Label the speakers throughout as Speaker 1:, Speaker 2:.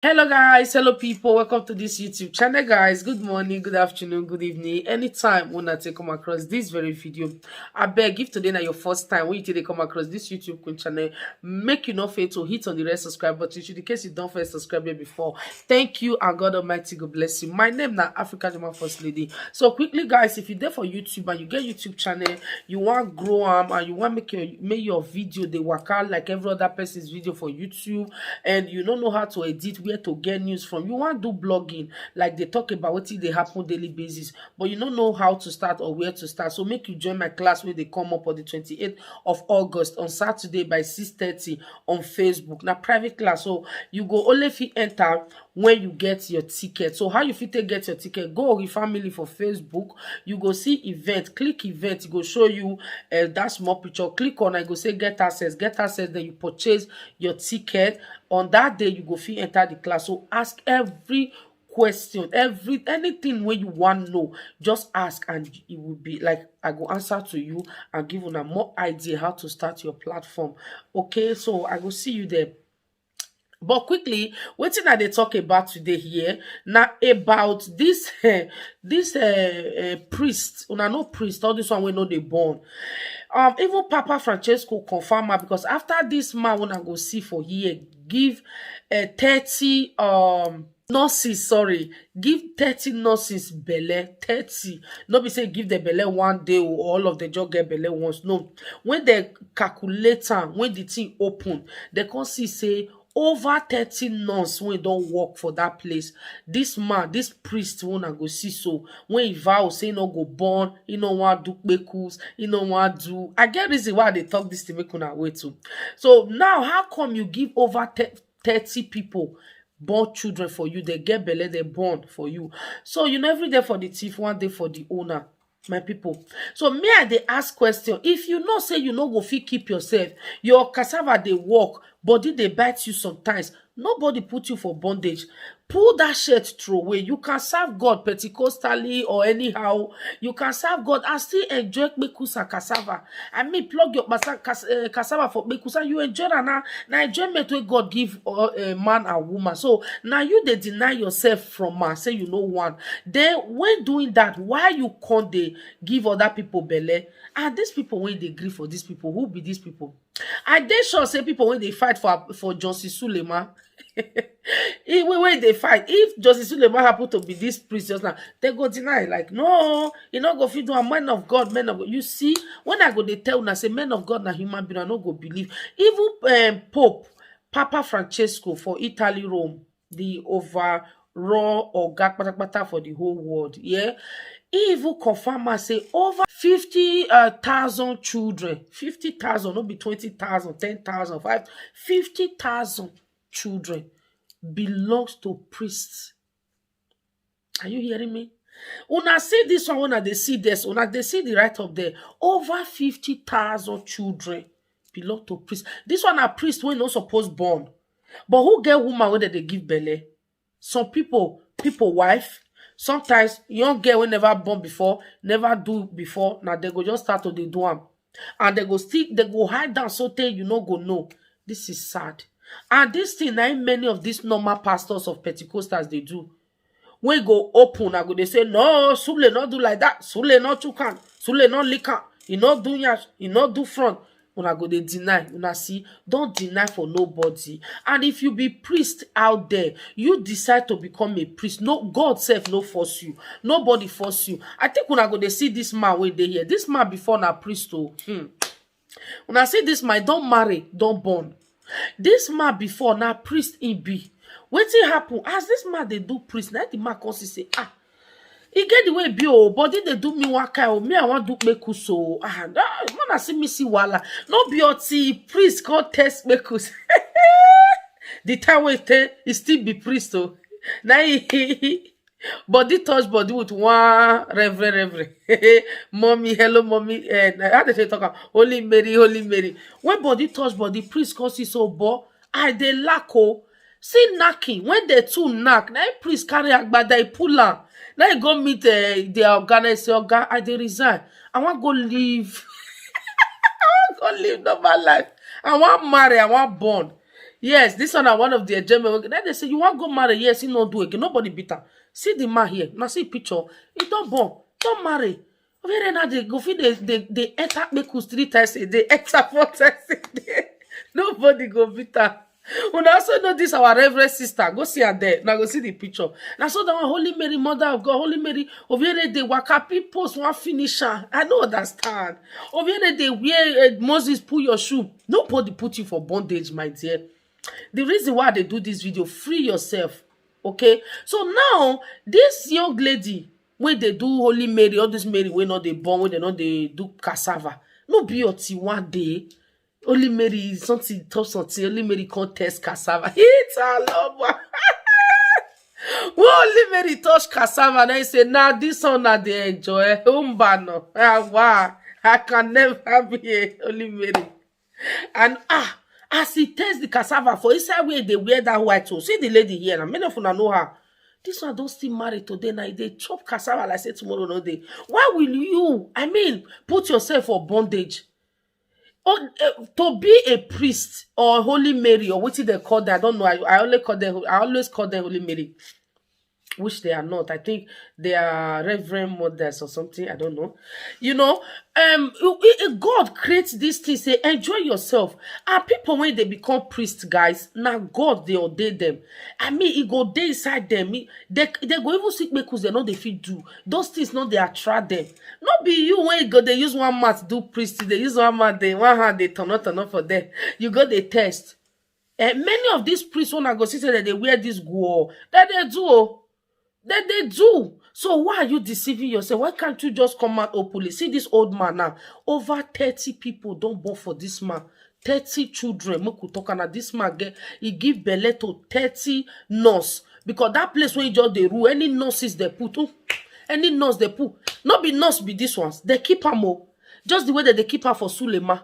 Speaker 1: Hello guys, hello people, welcome to this YouTube channel guys. Good morning, good afternoon, good evening. Anytime when I come across this very video, I beg if today na your first time when you take come across this YouTube channel, make you not fail to hit on the red subscribe button in case you don't first subscribe here before. Thank you and God Almighty God bless you. My name na African German First Lady. So quickly guys, if you're there for YouTube and you get YouTube channel, you want grow and you want make your video they work out like every other person's video for YouTube, and you don't know how to edit, where to get news from. You want to do blogging, like they talk about what they happen daily basis, but you don't know how to start or where to start. So make you join my class where they come up on the 28th of August on Saturday by 6:30 on Facebook. Now private class, so you go only if you enter when you get your ticket. So how you fit get your ticket? Go with family for Facebook. You go see event, click event. It go show you that small picture. Click on it. Go say get access. Get access. Then you purchase your ticket. On that day, you go fit enter the class. So ask every question, anything where you want to know, just ask and it will be like I go answer to you and give you more idea how to start your platform. Okay, so I go see you there. But quickly, what thing I they talk about today here now about this priest. Una no priest, all this one we know they born. Even Papa Francesco confirm her, because after this man when I go see for here, give 30 nurses, sorry, give 30 nurses belle, 30. No be say give the belle one day or all of the just get belle once. No, when the calculator, when the thing open, they can say over 30 nurses when don't work for that place. This man, this priest wanna go see, so when he vow say no go born, he no want do bekus, he no want do. I get reason why they talk this to make una way too. So now how come you give over 30 people born children for you? They get belle, they born for you. So you know every day for the thief, one day for the owner. My people, so me I dey ask question. If you know say you no go fit keep yourself, your cassava dey work, body dey bite you sometimes, nobody put you for bondage. Pull that shirt throw away. You can serve God Pentecostally or anyhow. You can serve God and still enjoy mekusa cassava. I mean, plug your cassava for mekusa. You enjoy that now. Now enjoyment wey God give man and woman. So now you dey deny yourself from man. Say you know one. Then when doing that, why you can't they give other people belle? And these people when they grieve for these people, who be these people? I dey sure say people when they fight for Justice Suleiman. When they fight, if Justice Suleiman happen to be this priest just now, they go deny, like no, you not go fit do a man of God, men of God. You see, when I go they tell una say men of God na human being, I no go believe. Even Pope Papa Francesco for Italy, Rome, the overall oga for the whole world, yeah. He even confirm and say over 50,000 children, 50,000, not be 20,000, 10,000, 50,000 children belongs to priests. Are you hearing me? Una see this one, una they see this, una they see the right up there. Over 50,000 children belong to priests. This one a priest we not supposed born. But who get woman when they give belle? Some people wife. Sometimes young girl will never born before, never do before. Now they go just start to the do am. And they go hide down so they you no go know. This is sad. And this thing, now many of these normal pastors of Pentecostals they do. When go open, I go they say, no, Sule not do like that. Sule not chukan. Sule not liquor. He not do yash. He not do front. When I go they deny. When I see, don't deny for nobody. And if you be priest out there, you decide to become a priest. No, God self no force you. Nobody force you. I think when I go they see this man when they here. This man before na priest too. When I see this man, don't marry, don't born. This man before now priest he be. Wetin happen as this man they do priest, now the man come say he get the way be body they do me waka me I want do mekus man I see me see wala no be priest can't test mekus. The time we he still be priest now he body touch body with one reverend. Mommy, hello mommy, and how they say talk Holy Mary. When body touch body, priest can see so bo I dey lack see knocking when they two knock now priest carry agbada he pull am. Now you go meet the organizer, say oga I dey resign, I want go live. I want go live normal life, I want marry, I want born. Yes, this one are one of the German. Then they say, you want go marry? Yes, he not do again. Nobody beat her. See the man here. Now see picture. He don't born. Don't marry. Very now they go feed they enter make us 3 times a day, enter 4 times a day. Nobody go beat her. Una also know this our reverend sister. Go see her there. Now go see the picture. Now so that one Holy Mary, Mother of God, Holy Mary, over here they waka people one finish her. I don't understand. Over here they wear Moses pull your shoe. Nobody put you for bondage, my dear. The reason why they do this video, free yourself. Okay? So now, this young lady, when they do Holy Mary, all this Mary, when not they born, when they not they do cassava. No be until one day. Holy Mary is something tough something. Holy Mary can't test cassava. It's a love. When Holy Mary touch cassava, and I say, now this one that they enjoy. Umbano. Wow. I can never be a Holy Mary. And as he takes the cassava for inside where they wear that white too. See the lady here, and many of you know her. This one don't still marry today. Now they chop cassava like say tomorrow no day. Why will you? I mean, put yourself for bondage. Or to be a priest or Holy Mary or what they call that? I don't know. I always call them Holy Mary. Which they are not. I think they are Reverend Mothers or something. I don't know. You know, God creates these things. Say, enjoy yourself. And people, when they become priests, guys, now God, they ordain them. I mean, it go day inside them. They go even sick because they know they feel do. Those things, not they attract them. Not be you when you go, they use one mat do priest. They use one mat, they one hand, they turn up for them. You go, they test. Many of these priests, when I go see that they wear this go, that they do. That they do. So why are you deceiving yourself? Why can't you just come out openly? See this old man now. Over 30 people don't born for this man. 30 children. This man he give belly to 30 nurse. Because that place where you just they rule, any nurses they put. Any nurse they put. Not be nurse be this ones. They keep her more. Just the way that they keep her for Sulema.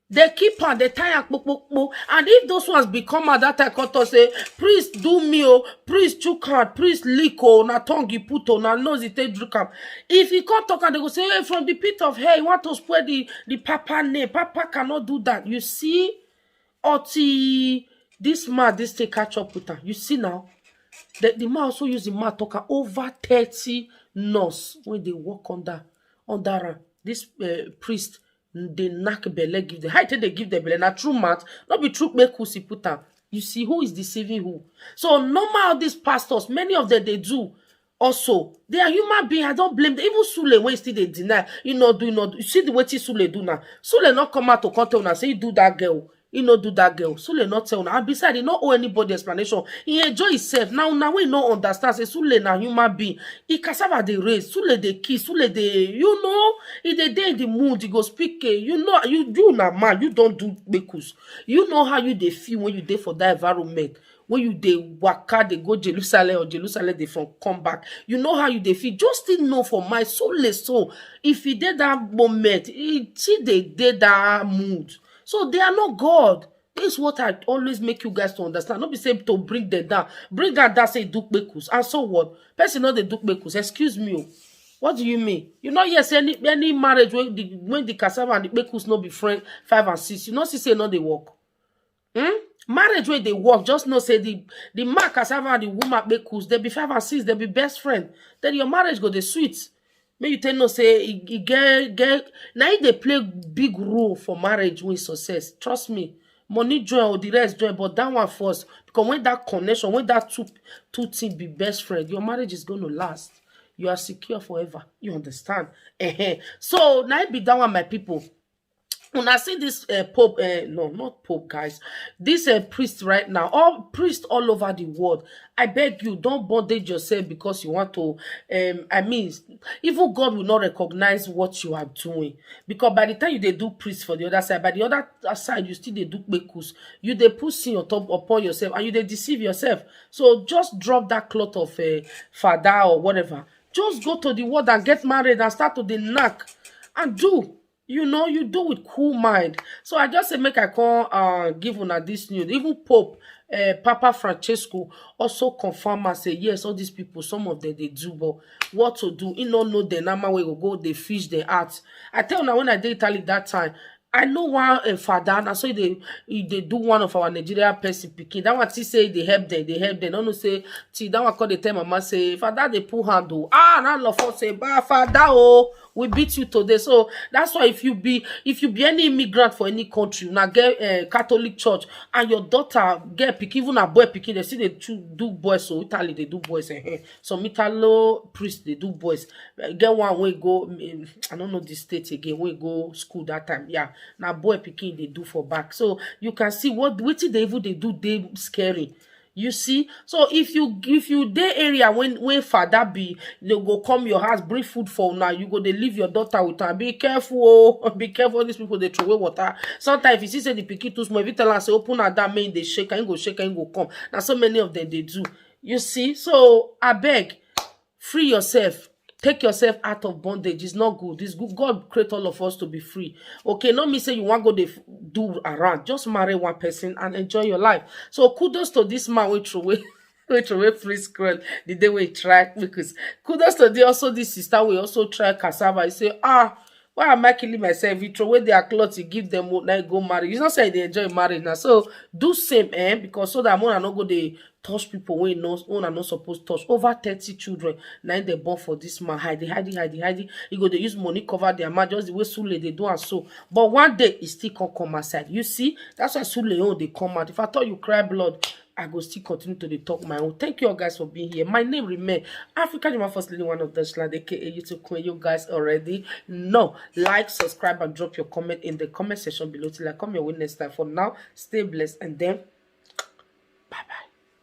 Speaker 1: They keep her, they tie her, and if those ones become at that time, say, priest do me, priest chook hard, priest lick, na tongue you put on, na nose you take drink am. If he can't talk, and they go say, hey, from the pit of hell, you want to spoil the papa name. Papa cannot do that. You see, Oti, this man, this they catch up with her. You see now, the man also use the man talker over 30 nurse when they work under her. This priest. They knock belle give the height they give the belle. Now true math, not be true make who see put am. You see who is deceiving who. So normal these pastors, many of them they do also. They are human beings. I don't blame them. Even Sule when still they deny, you know, you see the way Sule do now. Sule not come out to contact and say you do that girl. He not do that girl. Sule not tell now. And besides, he not owe anybody explanation. He enjoy himself. Now we not understand. Say Sule na human being. He cassava they raise. Sule they kiss. Sule they, you know, if they dey in the mood, he go speak. You know, you na man. You don't do bekus. You know how you they feel when you dey for that environment. When you dey waka, they go Jerusalem or Jerusalem, they from come back. You know how you dey feel. Just still know for my soul. So if he did that moment, he did that mood. So they are not God. This is what I always make you guys to understand. Not be saying to bring them down. Bring that down, say Duke Bekus. And so what? Person know the Duke Bekus. Excuse me. What do you mean? You know, yes, any marriage when the cassava and the Bekus not be friend 5 and 6. You know, say not they work. Marriage where they work, just know say the man cassava and the woman Bekus, they be 5 and 6, they be best friend. Then your marriage go the sweet. May you tell no say he get now they play big role for marriage with success. Trust me, money join or the rest join, but that one first because when that connection, when that two things be best friend, your marriage is going to last. You are secure forever. You understand? So now it be that one, my people. When I see this Pope, no, not Pope, guys. This priest right now, all priests all over the world. I beg you, don't bondage yourself because you want to. I mean, even God will not recognize what you are doing because by the time they do priest for the other side, by the other side you still they do bekus. You they put sin on top upon yourself and you they deceive yourself. So just drop that cloth of father or whatever. Just go to the word and get married and start to the knack and do. You know, you do with cool mind. So I just say make I call give una this news. Even Pope Papa Francesco also confirm and say yes, all these people, some of them they do, but what to do? You don't know the number where go they fish the art. I tell you now when I did Italy that time, I know one father, and so they do one of our Nigeria person picking. That one say they help them, they help them. No say, see that one call the time mama say, father they pull hand oh. Ah, now love for say, bah father oh, we beat you today. So that's why if you be any immigrant for any country, now get Catholic church, and your daughter get pick, even a boy picking, they see they do boys. So Italy they do boys. Some Italo priest they do boys. Get one way go. I don't know the state again. We go school that time. Yeah, now boy picking they do for back. So you can see what they even they do. They scary. You see, so if you dey area when father be, they go come your house bring food for now, you go they leave your daughter with her. Be careful, oh, be careful. These people they throw away water. Sometimes if you see say the pikin too small, if you tell her say open her that main they shake and go shake and go come. Now so many of them they do. You see, so I beg, free yourself. Take yourself out of bondage. It's not good. It's good. God create all of us to be free. Okay, not me say you want to go do around. Just marry one person and enjoy your life. So kudos to this man we throw away. We throw away free scroll the day we try, because kudos to this sister we also try cassava. You say, why am I killing myself? You throw away their clothes, you give them what, now go marry. You not say they enjoy marriage now. So do same, because so that one not go they touch people when are not supposed to touch. Over 30 children now they born for this man. Hiding. You go they use money cover their mouth, just the way Sule they do and so. But one day it still can't come outside. You see, that's why Sule they come out. If I thought you cry blood, I go still continue to talk my own. Thank you all guys for being here. My name remain Africa Juma First Lady, one of Dutchland, aka YouTube Queen. You guys already know. Like, subscribe, and drop your comment in the comment section below till I come your way next time. For now, stay blessed and then